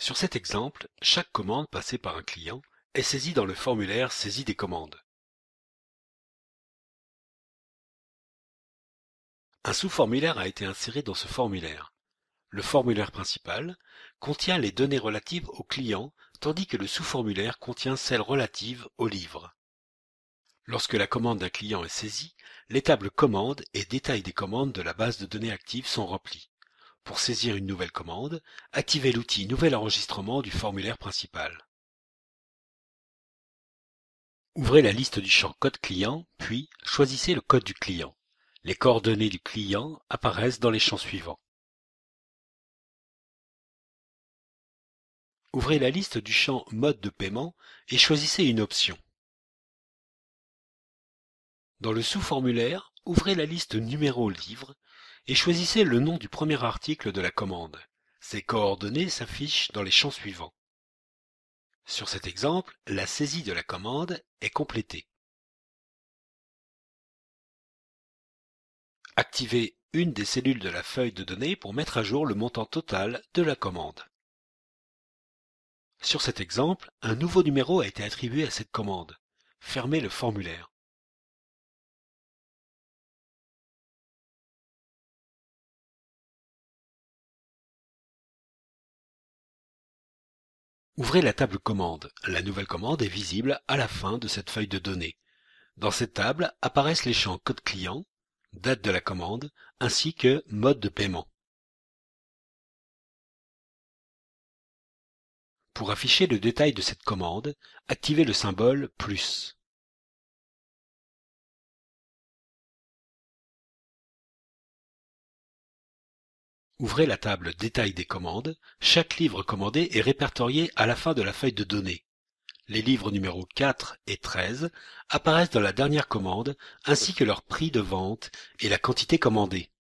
Sur cet exemple, chaque commande passée par un client est saisie dans le formulaire Saisie des commandes. Un sous-formulaire a été inséré dans ce formulaire. Le formulaire principal contient les données relatives au client, tandis que le sous-formulaire contient celles relatives au livre. Lorsque la commande d'un client est saisie, les tables commandes et détails des commandes de la base de données active sont remplis. Pour saisir une nouvelle commande, activez l'outil Nouvel enregistrement du formulaire principal. Ouvrez la liste du champ Code client, puis choisissez le code du client. Les coordonnées du client apparaissent dans les champs suivants. Ouvrez la liste du champ Mode de paiement et choisissez une option. Dans le sous-formulaire, ouvrez la liste Numéro livre et choisissez le nom du premier article de la commande. Ces coordonnées s'affichent dans les champs suivants. Sur cet exemple, la saisie de la commande est complétée. Activez une des cellules de la feuille de données pour mettre à jour le montant total de la commande. Sur cet exemple, un nouveau numéro a été attribué à cette commande. Fermez le formulaire. Ouvrez la table commande. La nouvelle commande est visible à la fin de cette feuille de données. Dans cette table apparaissent les champs Code client, date de la commande, ainsi que mode de paiement. Pour afficher le détail de cette commande, activez le symbole plus. Ouvrez la table Détail des commandes. Chaque livre commandé est répertorié à la fin de la feuille de données. Les livres numéros 4 et 13 apparaissent dans la dernière commande, ainsi que leur prix de vente et la quantité commandée.